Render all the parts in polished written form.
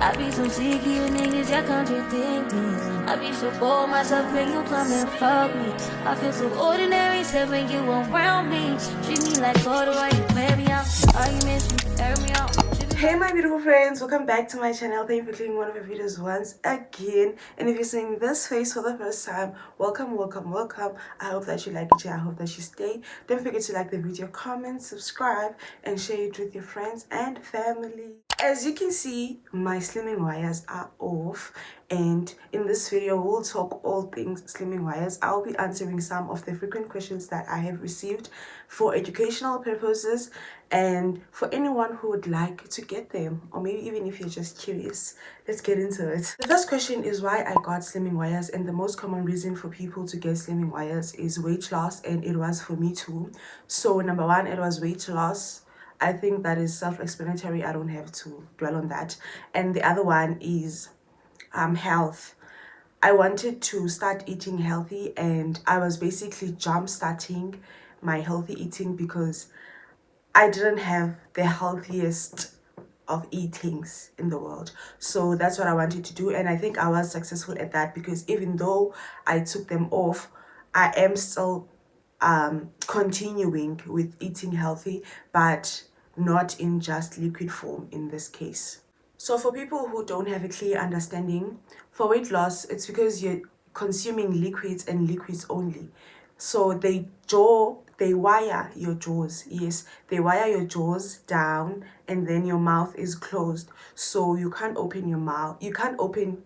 I be so sick of you niggas, y'all contradicting. I be so bold myself when you come and fuck me. I feel so ordinary, except when you around me. Treat me like water while you play me out. Arguments, you air me out. Hey my beautiful friends, welcome back to my channel. Thank you for clicking one of my videos once again. And if you're seeing this face for the first time, welcome. I hope that you like it. I hope that you stay. Don't forget to like the video, comment, subscribe, and share it with your friends and family. As you can see, my slimming wires are off, and in this video we'll talk all things slimming wires. I'll be answering some of the frequent questions that I have received for educational purposes and for anyone who would like to get them, or maybe even if you're just curious. Let's get into it. The first question is why I got slimming wires, and the most common reason for people to get slimming wires is weight loss, and it was for me too. So number one, it was weight loss. I think that is self-explanatory. I don't have to dwell on that. And the other one is health. I wanted to start eating healthy, and I was basically jump starting my healthy eating because I didn't have the healthiest of eatings in the world. So that's what I wanted to do, and I think I was successful at that because even though I took them off, I am still continuing with eating healthy, but not in just liquid form in this case. So for people who don't have a clear understanding, for weight loss, it's because you're consuming liquids and liquids only. So they wire your jaws. Yes, they wire your jaws down, and then your mouth is closed. So you can't open your mouth. You can't open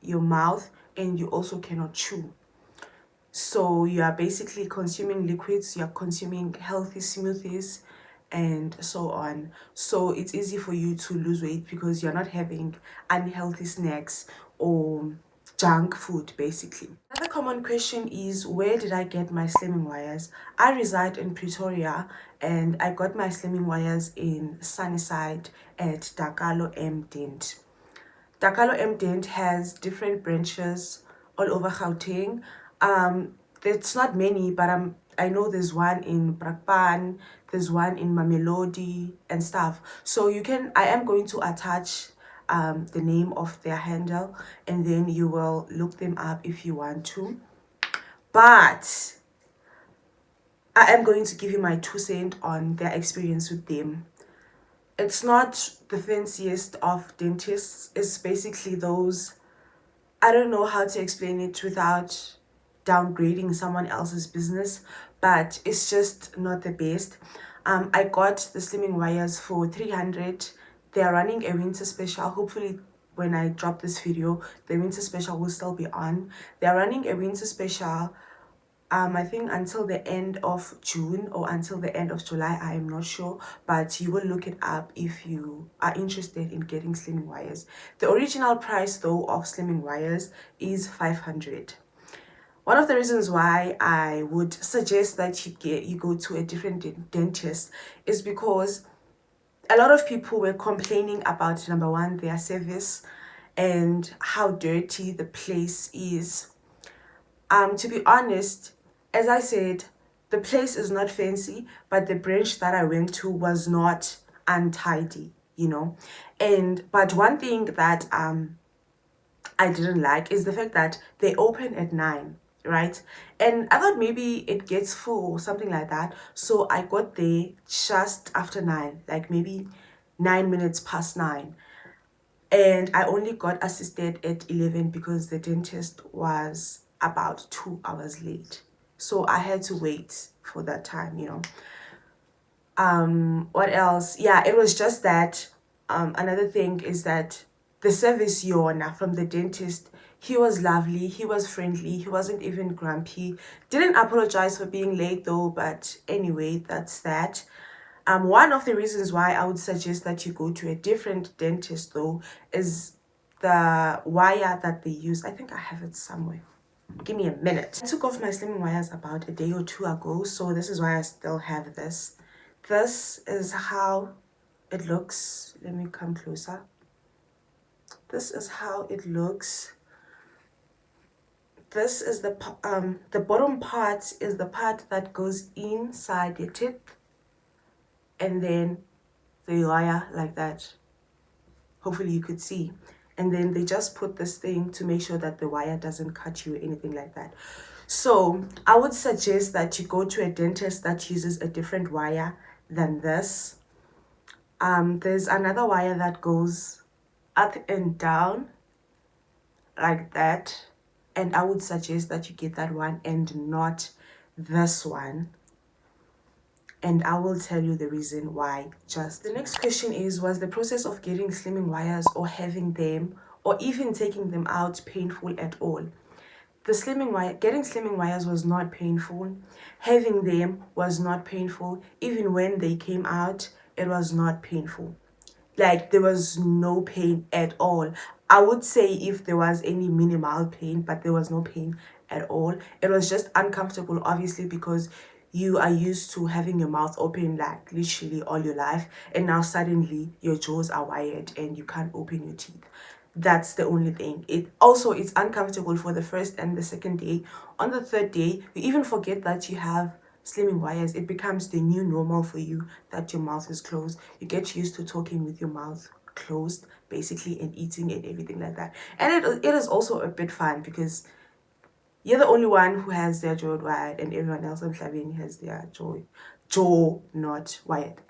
your mouth, and you also cannot chew. So you are basically consuming liquids, you're consuming healthy smoothies and so on. So it's easy for you to lose weight because you're not having unhealthy snacks or junk food basically. Another common question is, where did I get my slimming wires? I reside in Pretoria, and I got my slimming wires in Sunnyside at Dakalo M Dent. Dakalo M Dent has different branches all over Gauteng. It's not many, but I know there's one in Brakpan, there's one in Mamelodi and stuff. So I am going to attach the name of their handle, and then you will look them up if you want to. But I am going to give you my 2 cents on their experience with them. It's not the fanciest of dentists. It's basically those, I don't know how to explain it without downgrading someone else's business, but it's just not the best. I got the slimming wires for 300. They're running a winter special. Hopefully when I drop this video, the winter special will still be on. They're running a winter special, I think until the end of June or until the end of July. I am not sure, but you will look it up if you are interested in getting slimming wires. The original price though of slimming wires is 500. One of the reasons why I would suggest that you go to a different dentist is because a lot of people were complaining about, number one, their service and how dirty the place is. To be honest, as I said, the place is not fancy, but the branch that I went to was not untidy, but one thing that I didn't like is the fact that they open at 9, right? And I thought maybe it gets full or something like that, so I got there just after 9, like maybe 9 minutes past 9, and I only got assisted at 11 because the dentist was about 2 hours late. So I had to wait for that time, What else? Yeah, it was just that. Another thing is that the service yona from the dentist, he was lovely, he was friendly, he wasn't even grumpy. Didn't apologize for being late though, but anyway, that's that. One of the reasons why I would suggest that you go to a different dentist though is the wire that they use. I think I have it somewhere. Give me a minute. I took off my slimming wires about a day or 2 ago, so this is why I still have this. This is how it looks. Let me come closer. This is how it looks. This is the bottom part is the part that goes inside your teeth, and then the wire like that. hopefully you could see. And then they just put this thing to make sure that the wire doesn't cut you or anything like that. So I would suggest that you go to a dentist that uses a different wire than this. There's another wire that goes up and down like that, and I would suggest that you get that one and not this one, and I will tell you the reason why. Just the next question is, was the process of getting slimming wires or having them or even taking them out painful at all? Getting slimming wires was not painful. Having them was not painful. Even when they came out, it was not painful. Like, there was no pain at all. I would say if there was any minimal pain, but there was no pain at all. It was just uncomfortable, obviously, because you are used to having your mouth open like literally all your life, and now suddenly your jaws are wired and you can't open your teeth. That's the only thing. It's uncomfortable for the first and the second day. On the third day, you even forget that you have slimming wires. It becomes the new normal for you that your mouth is closed. You get used to talking with your mouth closed, basically, and eating and everything like that. And it is also a bit fun because you're the only one who has their jaw wired, and everyone else on Flavini has their jaw not wired.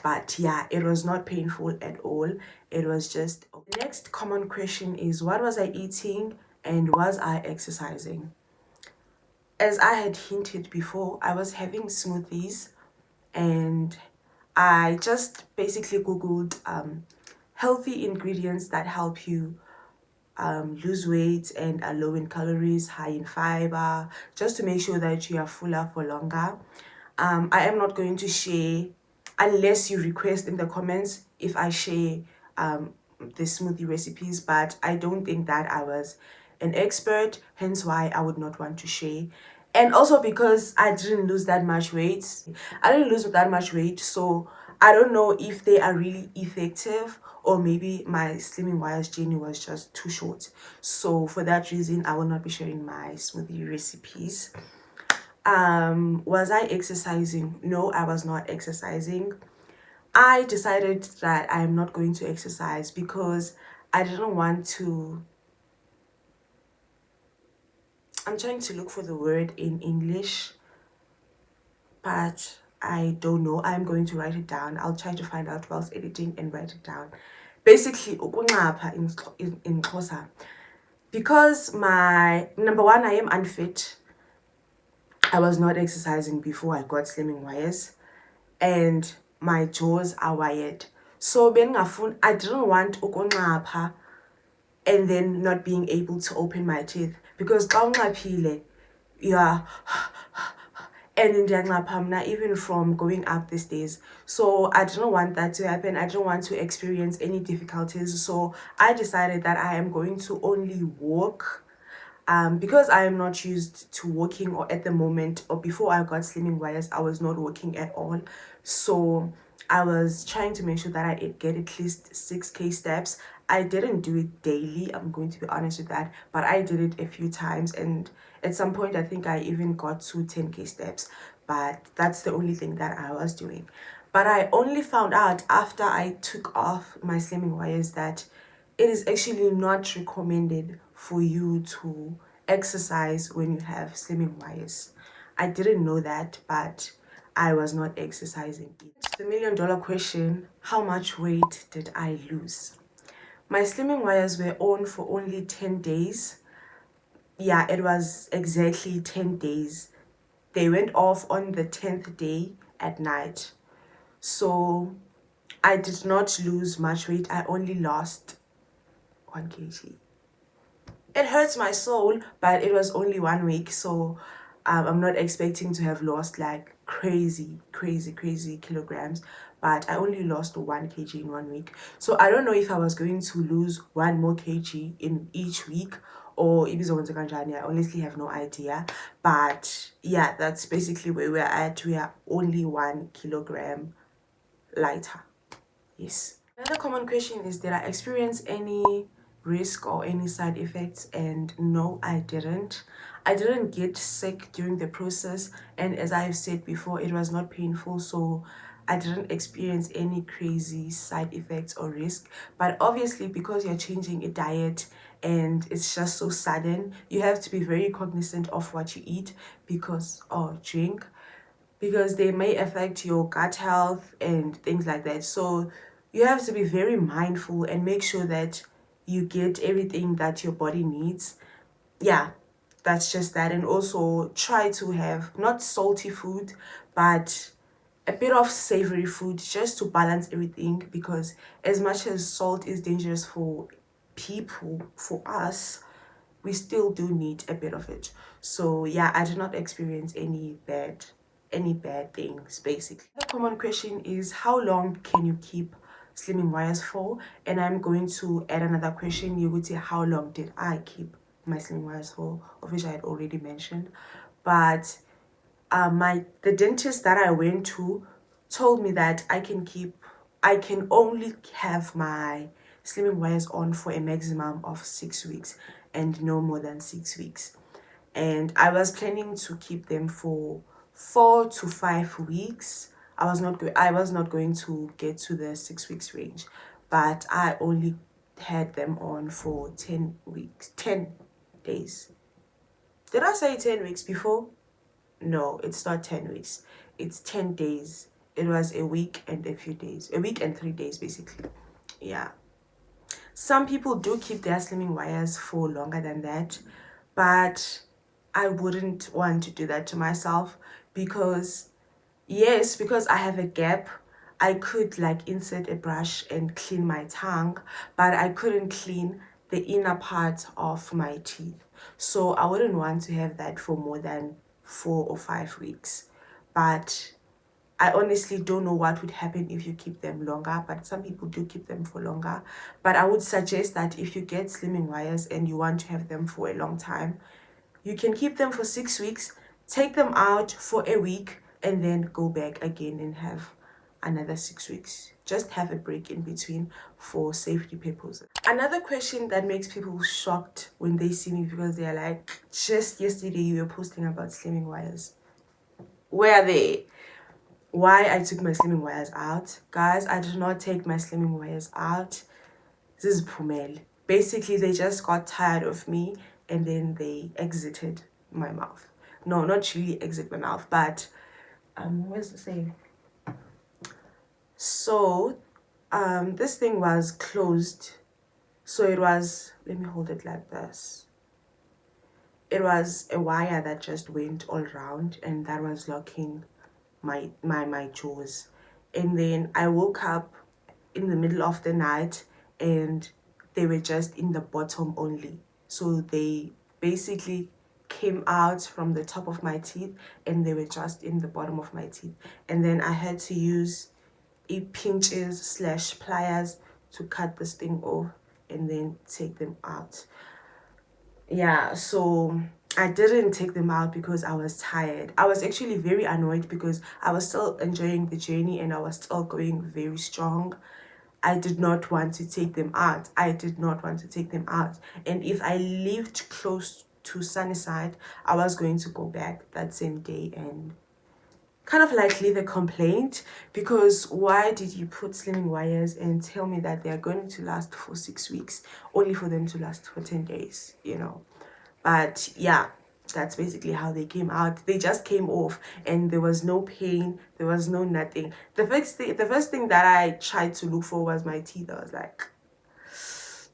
But yeah, it was not painful at all. It was just... The next common question is, what was I eating and was I exercising? As I had hinted before, I was having smoothies, and I just basically googled healthy ingredients that help you lose weight and are low in calories, high in fiber, just to make sure that you are fuller for longer. I am not going to share, unless you request in the comments, if I share the smoothie recipes, but I don't think that I was an expert, hence why I would not want to share. And also because I didn't lose that much weight. So I don't know if they are really effective, or maybe my slimming wires journey was just too short. So for that reason, I will not be sharing my smoothie recipes. Was I exercising? No, I was not exercising. I decided that I am not going to exercise because I didn't want to... I'm trying to look for the word in English, but I don't know. I'm going to write it down. I'll try to find out whilst editing and write it down. Basically, ukunqapha in Xhosa. Because my... Number one, I am unfit. I was not exercising before I got slimming wires, and my jaws are wired. So I didn't want ukunqapha and then not being able to open my teeth, because yeah, and in Diagnapamna, even from going up the stairs. So I didn't want that to happen. I didn't want to experience any difficulties. So I decided that I am going to only walk. Because I am not used to walking, or at the moment, or before I got slimming wires, I was not walking at all. So I was trying to make sure that I get at least 6k steps. I didn't do it daily, I'm going to be honest with that, but I did it a few times, and at some point I think I even got to 10k steps. But that's the only thing that I was doing. But I only found out after I took off my slimming wires that it is actually not recommended for you to exercise when you have slimming wires. I didn't know that, but I was not exercising. The $1,000,000 question: how much weight did I lose? My slimming wires were on for only 10 days. Yeah, it was exactly 10 days. They went off on the 10th day at night. So I did not lose much weight. I only lost 1 kg. It hurts my soul, but it was only 1 week, so I'm not expecting to have lost like crazy kilograms, but I only lost 1 kg in 1 week. So I don't know if I was going to lose 1 more kg in each week, or I honestly have no idea. But yeah, that's basically where we're at. We are only 1 kilogram lighter. Yes. Another common question is, did I experience any risk or any side effects? And no, I didn't. I didn't get sick during the process, and as I've said before, it was not painful. So I didn't experience any crazy side effects or risk. But obviously, because you're changing a diet and it's just so sudden, you have to be very cognizant of what you eat because or drink, because they may affect your gut health and things like that. So you have to be very mindful and make sure that you get everything that your body needs. Yeah, that's just that. And also try to have not salty food, but a bit of savory food just to balance everything, because as much as salt is dangerous for people, for us, we still do need a bit of it. So yeah, I did not experience any bad things basically. The common question is, how long can you keep slimming wires for? And I'm going to add another question. You would say, how long did I keep my slimming wires for, of which I had already mentioned. But the dentist that I went to told me that I can only have my slimming wires on for a maximum of 6 weeks and no more than 6 weeks. And I was planning to keep them for 4 to 5 weeks. I was not going to get to the 6 weeks range, but I only had them on for 10 weeks, 10 days. Did I say 10 weeks before? No, it's not 10 weeks. It's 10 days. It was a week and a few days, a week and 3 days basically. Yeah. Some people do keep their slimming wires for longer than that, but I wouldn't want to do that to myself, because yes, because I have a gap, I could like insert a brush and clean my tongue, but I couldn't clean the inner part of my teeth. So I wouldn't want to have that for more than 4 or 5 weeks. But I honestly don't know what would happen if you keep them longer, but some people do keep them for longer. But I would suggest that if you get slimming wires and you want to have them for a long time, you can keep them for 6 weeks, take them out for a week, and then go back again and have another 6 weeks. Just have a break in between for safety purposes. Another question that makes people shocked when they see me, because they're like, just yesterday you were posting about slimming wires. Where are they? Why I took my slimming wires out? Guys, I did not take my slimming wires out. This is Pumel. Basically, they just got tired of me and then they exited my mouth. No, not really exit my mouth, but where's the saying? So this thing was closed. So it was, let me hold it like this. It was a wire that just went all around, and that was locking my jaws. And then I woke up in the middle of the night and they were just in the bottom only. So they basically came out from the top of my teeth and they were just in the bottom of my teeth. And then I had to use pinches slash pliers to cut this thing off and then take them out. Yeah, so I didn't take them out because I was tired. I was actually very annoyed because I was still enjoying the journey and I was still going very strong. I did not want to take them out. I did not want to take them out. And if I lived close to Sunnyside, I was going to go back that same day and kind of like leave a complaint, because why did you put slimming wires and tell me that they are going to last for 6 weeks only for them to last for 10 days, you know? But yeah, that's basically how they came out. They just came off and there was no pain, there was no nothing. The first thing that I tried to look for was my teeth. I was like,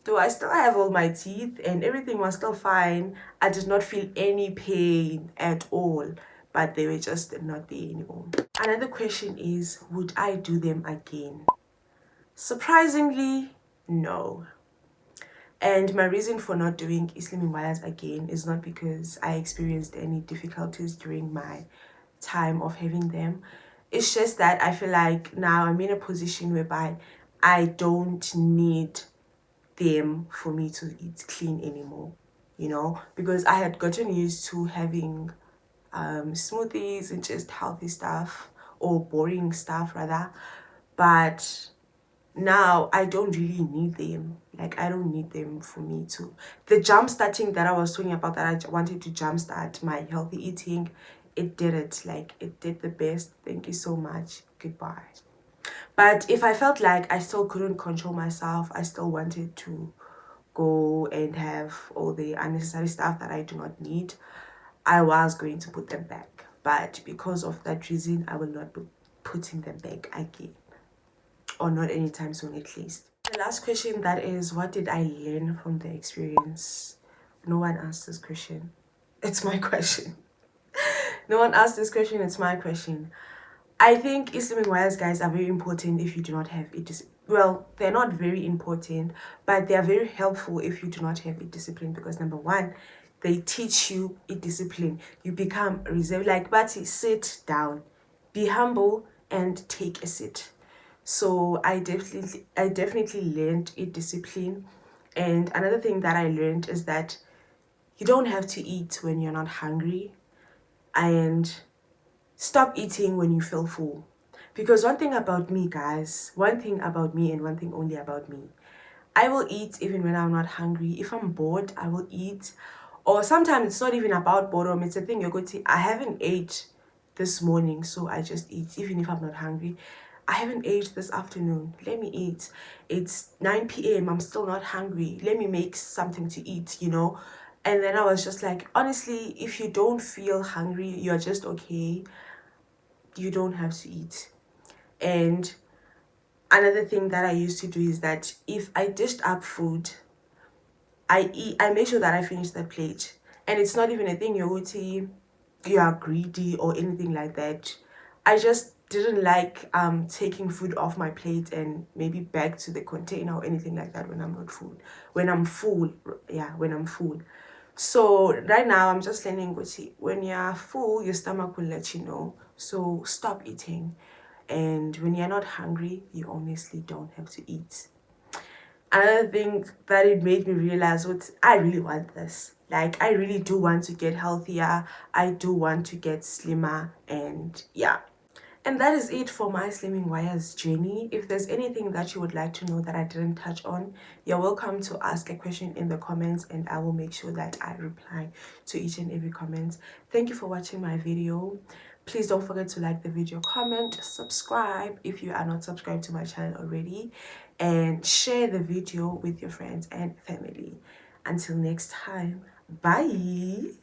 do I still have all my teeth? And everything was still fine. I did not feel any pain at all, but they were just not there anymore. Another question is, would I do them again? Surprisingly, no. And my reason for not doing slimming wires again is not because I experienced any difficulties during my time of having them. It's just that I feel like now I'm in a position whereby I don't need them for me to eat clean anymore, you know, because I had gotten used to having smoothies and just healthy stuff, or boring stuff rather. But now I don't really need them. Like, I don't need them for me to. The jump starting that I was talking about, that I wanted to jumpstart my healthy eating, it did it. Like, it did the best. Thank you so much. Goodbye. But if I felt like I still couldn't control myself, I still wanted to go and have all the unnecessary stuff that I do not need, I was going to put them back. But because of that reason, I will not be putting them back again, or not anytime soon at least. The last question, that is, what did I learn from the experience? No one asked this question. It's my question. No one asked this question. It's my question. I think Islamic wires, guys, are very important if you do not have it. Well, they're not very important, but they are very helpful if you do not have a discipline, because number one, they teach you a discipline. You become reserved. Like Bati, sit down, be humble, and take a sit. So I definitely learned a discipline. And another thing that I learned is that you don't have to eat when you're not hungry, and stop eating when you feel full. Because one thing about me, guys, one thing about me and one thing only about me, I will eat even when I'm not hungry. If I'm bored, I will eat. Or sometimes it's not even about boredom. It's a thing you're going to, I haven't ate this morning, so I just eat even if I'm not hungry. I haven't ate this afternoon. Let me eat. It's 9 p.m. I'm still not hungry. Let me make something to eat, you know? And then I was just like, honestly, if you don't feel hungry, you're just okay. You don't have to eat. And another thing that I used to do is that if I dished up food, I make sure that I finish the plate. And it's not even a thing you are greedy or anything like that. I just didn't like taking food off my plate and maybe back to the container or anything like that when I'm not full. When I'm full, yeah, when I'm full. So right now I'm just learning, when you're full, your stomach will let you know. So stop eating. And when you're not hungry, you honestly don't have to eat. Another thing that it made me realize, what I really want this. Like, I really do want to get healthier. I do want to get slimmer, and yeah. And that is it for my Slimming Wires journey. If there's anything that you would like to know that I didn't touch on, you're welcome to ask a question in the comments, and I will make sure that I reply to each and every comment. Thank you for watching my video. Please don't forget to like the video, comment, subscribe if you are not subscribed to my channel already, and share the video with your friends and family. Until next time, bye.